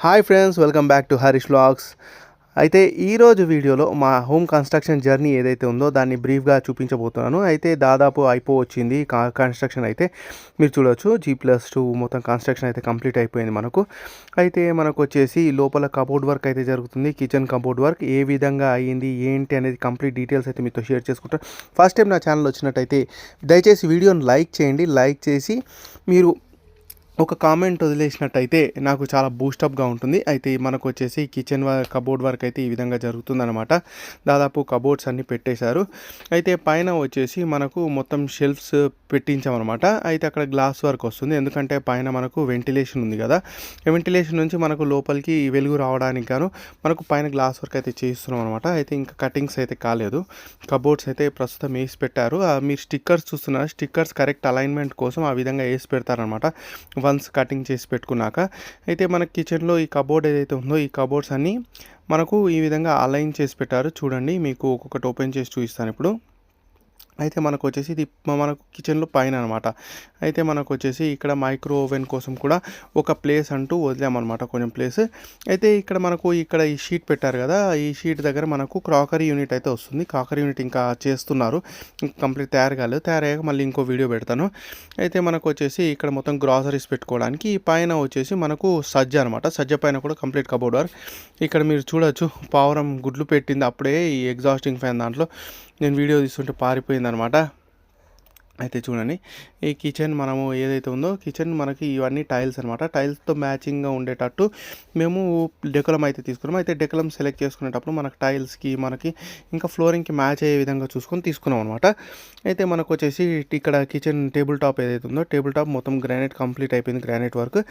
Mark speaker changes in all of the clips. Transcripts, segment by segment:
Speaker 1: Hi friends, welcome back to Harish vlogs. అయితే ఈరోజు వీడియోలో మా హోమ్ కన్స్ట్రక్షన్ జర్నీ ఏదైతే ఉందో దాన్ని బ్రీఫ్గా చూపించబోతున్నాను. అయితే దాదాపు అయిపోవచ్చింది కన్స్ట్రక్షన్ అయితే మీరు చూడవచ్చు. G+2 మొత్తం కన్స్ట్రక్షన్ అయితే కంప్లీట్ అయిపోయింది మనకు. అయితే మనకు వచ్చేసి లోపల కబోర్డ్ వర్క్ అయితే జరుగుతుంది. కిచెన్ కబోర్డ్ వర్క్ ఏ విధంగా అయ్యింది ఏంటి అనేది కంప్లీట్ డీటెయిల్స్ అయితే మీతో షేర్ చేసుకుంటాను. ఫస్ట్ టైం నా ఛానల్ వచ్చినట్టయితే దయచేసి వీడియోని లైక్ చేయండి. లైక్ చేసి మీరు ఒక కామెంట్ వదిలేసినట్టయితే నాకు చాలా బూస్టప్గా ఉంటుంది. అయితే మనకు వచ్చేసి కిచెన్ కబోర్డ్ వర్క్ అయితే ఈ విధంగా జరుగుతుందన్నమాట. దాదాపు కబోర్డ్స్ అన్నీ పెట్టేశారు. అయితే పైన వచ్చేసి మనకు మొత్తం షెల్ఫ్స్ పెట్టించామన్నమాట. అయితే అక్కడ గ్లాస్ వర్క్ వస్తుంది, ఎందుకంటే పైన మనకు వెంటిలేషన్ ఉంది కదా. వెంటిలేషన్ నుంచి మనకు లోపలికి వెలుగు రావడానికి గాను మనకు పైన గ్లాస్ వర్క్ అయితే చేస్తున్నాం అనమాట. అయితే ఇంకా కటింగ్స్ అయితే కాలేదు. కబోర్డ్స్ అయితే ప్రస్తుతం వేసి పెట్టారు. మీరు స్టిక్కర్స్ చూస్తున్నారు, స్టిక్కర్స్ కరెక్ట్ అలైన్మెంట్ కోసం ఆ విధంగా వేసి పెడతారనమాట వన్స్ కటింగ్ చేసి పెట్టుకున్నాక. అయితే మన కిచెన్లో ఈ కబోర్డ్ ఏదైతే ఉందో ఈ కబోర్డ్స్ అన్నీ మనకు ఈ విధంగా అలైన్ చేసి పెట్టారు. చూడండి, మీకు ఒక్కొక్కటి ఓపెన్ చేసి చూపిస్తాను ఇప్పుడు. అయితే మనకు వచ్చేసి ఇది మనకు కిచెన్లో పైన అనమాట. అయితే మనకు వచ్చేసి ఇక్కడ మైక్రో ఓవెన్ కోసం కూడా ఒక ప్లేస్ అంటూ వదిలామన్నమాట, కొంచెం ప్లేస్. అయితే ఇక్కడ మనకు ఇక్కడ ఈ షీట్ పెట్టారు కదా, ఈ షీట్ దగ్గర మనకు క్రాకరీ యూనిట్ అయితే వస్తుంది. క్రాకరీ యూనిట్ ఇంకా చేస్తున్నారు, కంప్లీట్ తయారు కాలేదు. తయారయ్యాక మళ్ళీ ఇంకో వీడియో పెడతాను. అయితే మనకు వచ్చేసి ఇక్కడ మొత్తం గ్రాసరీస్ పెట్టుకోవడానికి ఈ పైన వచ్చేసి మనకు సజ్జ అనమాట. సజ్జ పైన కూడా కంప్లీట్ కబోర్డ్ వర్క్. ఇక్కడ మీరు చూడొచ్చు, పావురం గుడ్లు పెట్టింది అప్పుడే ఈ ఎగ్జాస్టింగ్ ఫ్యాన్ దాంట్లో. నేను వీడియో తీస్తుంటే పారిపోయిందనమాట. అయితే చూడండి, ఈ కిచెన్ మనము ఏదైతే ఉందో కిచెన్ మనకి ఇవన్నీ టైల్స్ అనమాట. టైల్స్తో మ్యాచింగ్గా ఉండేటట్టు మేము డెకలం అయితే తీసుకున్నాం. అయితే డెకలం సెలెక్ట్ చేసుకునేటప్పుడు మనకు టైల్స్కి మనకి ఇంకా ఫ్లోరింగ్కి మ్యాచ్ అయ్యే విధంగా చూసుకొని తీసుకున్నాం అనమాట. అయితే మనకు వచ్చేసి ఇక్కడ కిచెన్ టేబుల్ టాప్ ఏదైతే ఉందో టేబుల్ టాప్ మొత్తం గ్రానైట్ కంప్లీట్ అయిపోయింది, గ్రానైట్ వర్క్.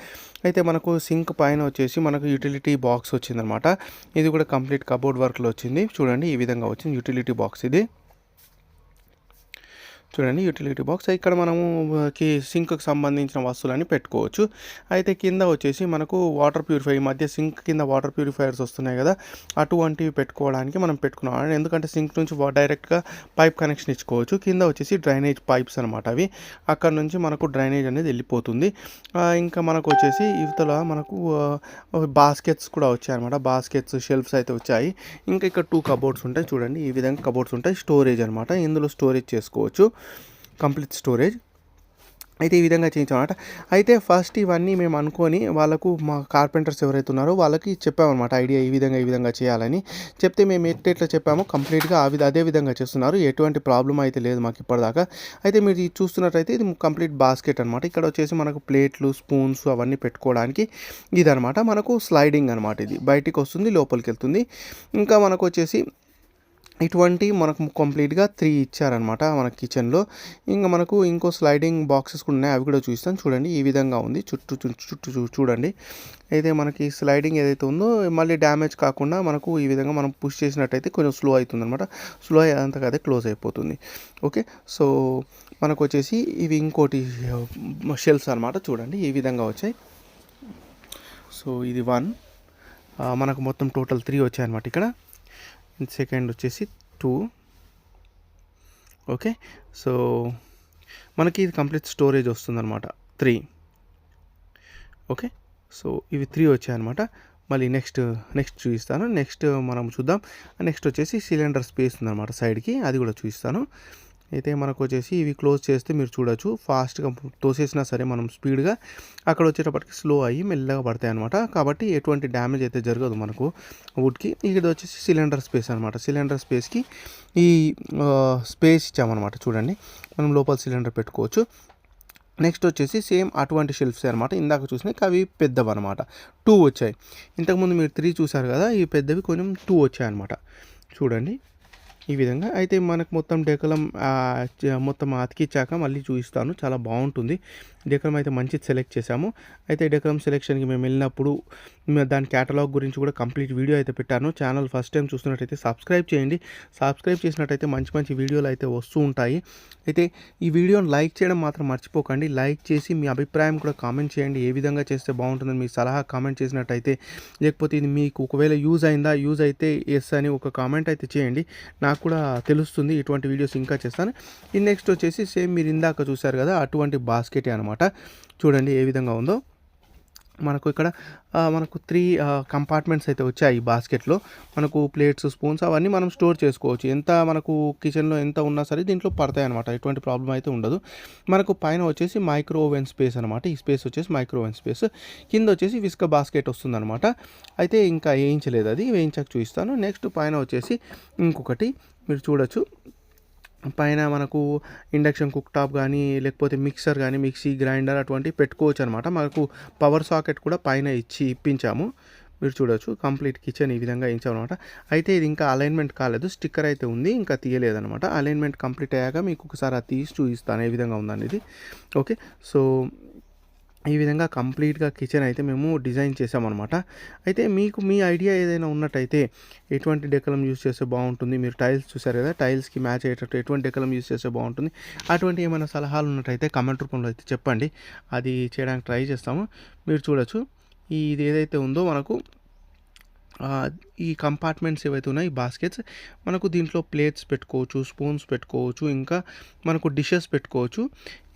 Speaker 1: అయితే మనకు సింక్ పైన వచ్చేసి మనకు యూటిలిటీ బాక్స్ వచ్చిందనమాట. ఇది కూడా కంప్లీట్ కబోర్డ్ వర్క్లో వచ్చింది. చూడండి, ఈ విధంగా వచ్చింది యూటిలిటీ బాక్స్. ఇది చూడండి యూటిలిటీ బాక్స్. ఇక్కడ మనము సింక్కి సంబంధించిన వస్తువులన్నీ పెట్టుకోవచ్చు. అయితే కింద వచ్చేసి మనకు వాటర్ ప్యూరిఫై, ఈ మధ్య సింక్ కింద వాటర్ ప్యూరిఫైయర్స్ వస్తున్నాయి కదా, అటువంటివి పెట్టుకోవడానికి మనం పెట్టుకున్నాం. ఎందుకంటే సింక్ నుంచి డైరెక్ట్గా పైప్ కనెక్షన్ ఇచ్చుకోవచ్చు. కింద వచ్చేసి డ్రైనేజ్ పైప్స్ అనమాట అవి. అక్కడ నుంచి మనకు డ్రైనేజ్ అనేది వెళ్ళిపోతుంది. ఇంకా మనకు వచ్చేసి ఇవతల మనకు బాస్కెట్స్ కూడా వచ్చాయి అనమాట. బాస్కెట్స్, షెల్ఫ్స్ అయితే వచ్చాయి. ఇంకా ఇక్కడ 2 కబోర్డ్స్ ఉంటాయి. చూడండి, ఈ విధంగా కబోర్డ్స్ ఉంటాయి. స్టోరేజ్ అనమాట, ఇందులో స్టోరేజ్ చేసుకోవచ్చు, కంప్లీట్ స్టోరేజ్. అయితే ఈ విధంగా చేయించామన్నమాట. అయితే ఫస్ట్ ఇవన్నీ మేము అనుకొని వాళ్ళకు మా కార్పెంటర్స్ ఎవరైతే ఉన్నారో వాళ్ళకి చెప్పామన్నమాట ఐడియా, ఈ విధంగా చేయాలని చెప్తే మేము ఎట్లా చెప్పామో కంప్లీట్గా అదే విధంగా చేస్తున్నారు. ఎటువంటి ప్రాబ్లం అయితే లేదు మాకు ఇప్పటిదాకా. అయితే మీరు ఇది చూస్తున్నట్టయితే ఇది కంప్లీట్ బాస్కెట్ అనమాట. ఇక్కడ వచ్చేసి మనకు ప్లేట్లు, స్పూన్స్ అవన్నీ పెట్టుకోవడానికి ఇదనమాట. మనకు స్లైడింగ్ అనమాట, ఇది బయటికి వస్తుంది, లోపలికి వెళ్తుంది. ఇంకా మనకు వచ్చేసి ఇటువంటి మనకు కంప్లీట్గా 3 ఇచ్చారనమాట మన కిచెన్లో. ఇంకా మనకు ఇంకో స్లైడింగ్ బాక్సెస్ కూడా ఉన్నాయి, అవి కూడా చూస్తాను. చూడండి, ఈ విధంగా ఉంది చుట్టూ చూడండి. అయితే మనకి స్లైడింగ్ ఏదైతే ఉందో మళ్ళీ డ్యామేజ్ కాకుండా మనకు ఈ విధంగా మనం పుష్ చేసినట్టయితే కొంచెం స్లో అవుతుంది అనమాట. స్లో అయ్యేంతగా అదే క్లోజ్ అయిపోతుంది. ఓకే, సో మనకు వచ్చేసి ఇవి ఇంకోటి షెల్ఫ్స్ అనమాట. చూడండి, ఈ విధంగా వచ్చాయి. సో ఇది 1, మనకు మొత్తం టోటల్ 3 వచ్చాయన్నమాట ఇక్కడ. సెకండ్ వచ్చేసి 2. ఓకే, సో మనకి ఇది కంప్లీట్ స్టోరేజ్ వస్తుందన్నమాట 3. ఓకే, సో ఇవి 3 వచ్చాయన్నమాట. మళ్ళీ నెక్స్ట్ చూపిస్తాను. నెక్స్ట్ మనం చూద్దాం. నెక్స్ట్ వచ్చేసి సిలిండర్ స్పేస్ ఉందన్నమాట సైడ్కి, అది కూడా చూపిస్తాను. అయితే మనకు వచ్చేసి ఇవి క్లోజ్ చేస్తే మీరు చూడొచ్చు, ఫాస్ట్గా తోసేసినా సరే మనం స్పీడ్గా అక్కడ వచ్చేటప్పటికి స్లో అయ్యి మెల్లగా పడతాయి అనమాట. కాబట్టి ఎటువంటి డ్యామేజ్ అయితే జరగదు మనకు వుడ్కి. ఇక్కడ వచ్చేసి సిలిండర్ స్పేస్ అనమాట. సిలిండర్ స్పేస్కి ఈ స్పేస్ ఇచ్చామన్నమాట. చూడండి, మనం లోపల సిలిండర్ పెట్టుకోవచ్చు. నెక్స్ట్ వచ్చేసి సేమ్ అటువంటి షెల్ఫ్స్ అనమాట. ఇందాక చూసినాయి అవి పెద్దవి అనమాట, 2 వచ్చాయి. ఇంతకుముందు మీరు 3 చూసారు కదా, ఈ పెద్దవి కొంచెం 2 వచ్చాయి అనమాట. చూడండి, ఈ విధంగా. అయితే మనకు మొత్తం డెకలం మొత్తం అతికిచ్చాక మళ్ళీ చూపిస్తాను, చాలా బాగుంటుంది. డెకలం అయితే మంచిది సెలెక్ట్ చేశాము. అయితే డెకలం సెలెక్షన్కి మేము వెళ్ళినప్పుడు దాని క్యాటలాగ్ గురించి కూడా కంప్లీట్ వీడియో అయితే పెట్టాను. ఛానల్ ఫస్ట్ టైం చూస్తున్నట్టయితే సబ్స్క్రైబ్ చేయండి. సబ్స్క్రైబ్ చేసినట్టయితే మంచి వీడియోలు అయితే వస్తూ ఉంటాయి. అయితే ఈ వీడియోని లైక్ చేయడం మాత్రం మర్చిపోకండి. లైక్ చేసి మీ అభిప్రాయం కూడా కామెంట్ చేయండి, ఏ విధంగా చేస్తే బాగుంటుందని మీ సలహా కామెంట్ చేసినట్టయితే. లేకపోతే ఇది మీకు ఒకవేళ యూజ్ అయితే ఎస్ అని ఒక కామెంట్ అయితే చేయండి, నాకు కూడా తెలుస్తుంది. ఇటువంటి వీడియోస్ ఇంకా చేస్తాను. ఈ నెక్స్ట్ వచ్చేసి సేమ్ మీరు ఇందాక చూసారు కదా, అటువంటి బాస్కెటే అనమాట. చూడండి ఏ విధంగా ఉందో. మనకు ఇక్కడ మనకు 3 కంపార్ట్మెంట్స్ అయితే వచ్చాయి ఈ బాస్కెట్‌లో. మనకు ప్లేట్స్, స్పూన్స్ అవన్నీ మనం స్టోర్ చేసుకోవచ్చు. ఎంత మనకు కిచెన్‌లో ఎంత ఉన్నా సరే దీంట్లో పడతాయన్నమాట. ఎటువంటి ప్రాబ్లమ్ అయితే ఉండదు. మనకు పైన వచ్చేసి మైక్రో ఓవెన్ స్పేస్ అనమాట. ఈ స్పేస్ వచ్చేసి మైక్రో ఓవెన్ స్పేస్. కింద వచ్చేసి విస్క్ బాస్కెట్ వస్తుందనమాట. అయితే ఇంకా వేయించలేదు అది. వేయించాక చూపిస్తాను. నెక్స్ట్ పైన వచ్చేసి ఇంకొకటి మీరు చూడొచ్చు. పైన మనకు ఇండక్షన్ కుక్ టాప్ కానీ, లేకపోతే మిక్సర్ కానీ, మిక్సీ, గ్రైండర్ అటువంటివి పెట్టుకోవచ్చు అనమాట. మనకు పవర్ సాకెట్ కూడా పైన ఇప్పించాము. మీరు చూడొచ్చు కంప్లీట్ కిచెన్ ఈ విధంగా ఇచ్చామనమాట. అయితే ఇది ఇంకా అలైన్మెంట్ కాలేదు. స్టిక్కర్ అయితే ఉంది, ఇంకా తీయలేదనమాట. అలైన్మెంట్ కంప్లీట్ అయ్యాక మీకు ఒకసారి అది తీసి చూపిస్తాను ఏ విధంగా ఉందనేది. ఓకే. సో ఈ విధంగా కంప్లీట్‌గా కిచెన్ అయితే మేము డిజైన్ చేసామనమాట. అయితే మీకు మీ ఐడియా ఏదైనా ఉన్నట్టయితే ఎటువంటి డెకలం యూజ్ చేస్తే బాగుంటుంది, మీరు టైల్స్ చూసారు కదా, టైల్స్‌కి మ్యాచ్ అయ్యేటట్టు ఎటువంటి డెకలం యూజ్ చేస్తే బాగుంటుంది, అటువంటి ఏమైనా సలహాలు ఉన్నట్టయితే కామెంట్ రూపంలో అయితే చెప్పండి. అది చేయడానికి ట్రై చేస్తాము. మీరు చూడొచ్చు ఇది ఏదైతే ఉందో మనకు ఈ కంపార్ట్మెంట్స్ ఏవైతే ఉన్నాయో ఈ బాస్కెట్స్ మనకు దీంట్లో ప్లేట్స్ పెట్టుకోవచ్చు, స్పూన్స్ పెట్టుకోవచ్చు, ఇంకా మనకు డిషెస్ పెట్టుకోవచ్చు.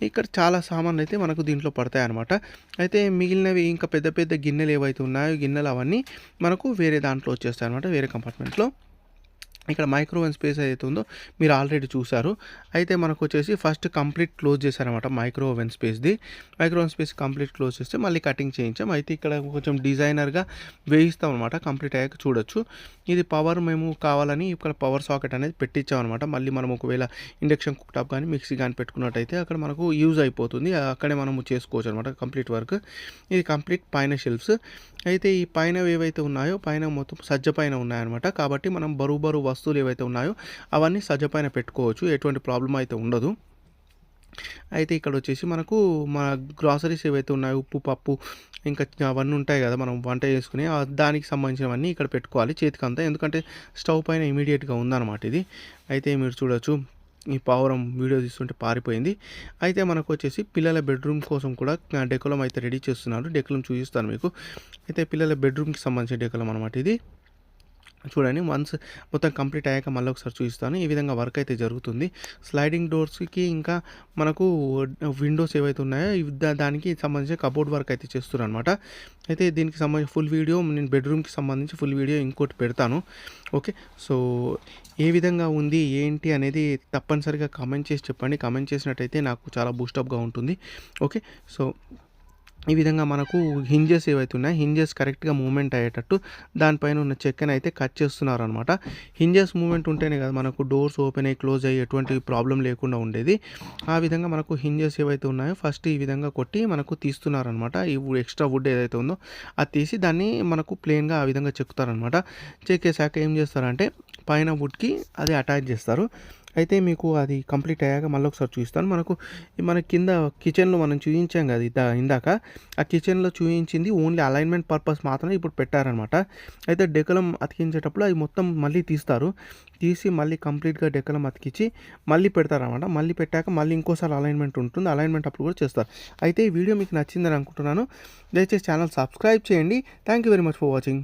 Speaker 1: ఇక్కడ చాలా సామాన్లు అయితే మనకు దీంట్లో పడతాయన్నమాట. అయితే మిగిలినవి ఇంకా పెద్ద పెద్ద గిన్నెలు ఏవైతే ఉన్నాయో గిన్నెలు అవన్నీ మనకు వేరే దాంట్లో వచ్చేస్తాయి అనమాట, వేరే కంపార్ట్మెంట్లో. ఇక్కడ మైక్రో ఓవెన్ స్పేస్ ఏదైతే ఉందో మీరు ఆల్రెడీ చూసారు. అయితే మనకు వచ్చేసి ఫస్ట్ కంప్లీట్ క్లోజ్ చేశారనమాట మైక్రో ఓవెన్ స్పేస్ది. Micro oven space complete close చేస్తే మళ్ళీ కటింగ్ చేయించాం. అయితే ఇక్కడ కొంచెం డిజైనర్గా వేయిస్తాం అనమాట. కంప్లీట్ అయ్యాక చూడొచ్చు. ఇది పవర్ మేము కావాలని ఇక్కడ పవర్ సాకెట్ అనేది పెట్టించామన్నమాట. మళ్ళీ మనం ఒకవేళ ఇండక్షన్ కుక్ టాప్ కానీ, మిక్సీ కానీ పెట్టుకున్నట్టయితే అక్కడ మనకు యూజ్ అయిపోతుంది. అక్కడే మనము చేసుకోవచ్చు అనమాట కంప్లీట్ వర్క్. ఇది కంప్లీట్ పైన షెల్ఫ్స్. అయితే ఈ పైన ఏవైతే ఉన్నాయో పైన మొత్తం సజ్జ పైన ఉన్నాయన్నమాట. కాబట్టి మనం బరువు వస్తువులు ఏవైతే ఉన్నాయో అవన్నీ సజ్జ పైన పెట్టుకోవచ్చు. ఎటువంటి ప్రాబ్లం అయితే ఉండదు. అయితే ఇక్కడ వచ్చేసి మనకు మన గ్రాసరీస్ ఏవైతే ఉన్నాయో ఉప్పు, పప్పు ఇంకా అవన్నీ ఉంటాయి కదా మనం వంట చేసుకుని దానికి సంబంధించినవన్నీ ఇక్కడ పెట్టుకోవాలి చేతికంతా. ఎందుకంటే స్టవ్ పైన ఇమీడియట్గా ఉందన్నమాట ఇది. అయితే మీరు చూడొచ్చు ఈ పావురం వీడియో తీస్తుంటే పారిపోయింది. అయితే మనకు వచ్చేసి పిల్లల బెడ్రూమ్ కోసం కూడా డెకోలం అయితే రెడీ చేస్తున్నారు. డెకోలం చూపిస్తాను మీకు. అయితే పిల్లల బెడ్రూమ్కి సంబంధించిన డెకోలం అనమాట ఇది. చూడండి వన్స్ మొత్తం కంప్లీట్ అయ్యాక మళ్ళీ ఒకసారి చూపిస్తాను. ఈ విధంగా వర్క్ అయితే జరుగుతుంది. స్లైడింగ్ డోర్స్కి ఇంకా మనకు విండోస్ ఏవైతే ఉన్నాయో దానికి సంబంధించిన కబోర్డ్ వర్క్ అయితే చేస్తున్నారు అనమాట. అయితే దీనికి సంబంధించి ఫుల్ వీడియో నేను బెడ్రూమ్కి సంబంధించి ఫుల్ వీడియో ఇంకోటి పెడతాను. ఓకే. సో ఏ విధంగా ఉంది ఏంటి అనేది తప్పనిసరిగా కామెంట్ చేసి చెప్పండి. కామెంట్ చేసినట్టయితే నాకు చాలా బూస్టప్గా ఉంటుంది. ఓకే. సో ఈ విధంగా మనకు హింజెస్ ఏవైతే ఉన్నాయో హింజెస్ కరెక్ట్గా మూవ్మెంట్ అయ్యేటట్టు దానిపైన ఉన్న చెక్కని అయితే కట్ చేస్తున్నారు అనమాట. హింజెస్ మూవ్మెంట్ ఉంటేనే కదా మనకు డోర్స్ ఓపెన్ అయ్యి క్లోజ్ అయ్యి ఎటువంటి ప్రాబ్లం లేకుండా ఉండేది. ఆ విధంగా మనకు హింజెస్ ఏవైతే ఉన్నాయో ఫస్ట్ ఈ విధంగా కొట్టి మనకు తీస్తున్నారనమాట. ఈ ఎక్స్ట్రా వుడ్ ఏదైతే ఉందో అది తీసి దాన్ని మనకు ప్లెయిన్గా ఆ విధంగా చెక్కుతారనమాట. చెక్కేసాక ఏం చేస్తారంటే పైన వుడ్కి అది అటాచ్ చేస్తారు. అయితే మీకు అది కంప్లీట్ అయ్యాక మళ్ళీ ఒకసారి చూపిస్తాను. మన కింద కిచెన్లో మనం చూపించాం కదా ఇందాక, ఆ కిచెన్లో చూపించింది ఓన్లీ అలైన్మెంట్ పర్పస్ మాత్రమే ఇప్పుడు పెట్టారనమాట. అయితే డెకలం అతికించేటప్పుడు అది మొత్తం మళ్ళీ తీసి మళ్ళీ కంప్లీట్గా డెకలం అతికించి మళ్ళీ పెడతారనమాట. మళ్ళీ పెట్టాక మళ్ళీ ఇంకోసారి అలైన్మెంట్ ఉంటుంది. అలైన్మెంట్ అప్పుడు కూడా చేస్తారు. అయితే ఈ వీడియో మీకు నచ్చిందని అనుకుంటున్నాను. దయచేసి ఛానల్ సబ్స్క్రైబ్ చేయండి. Thank you very much for watching.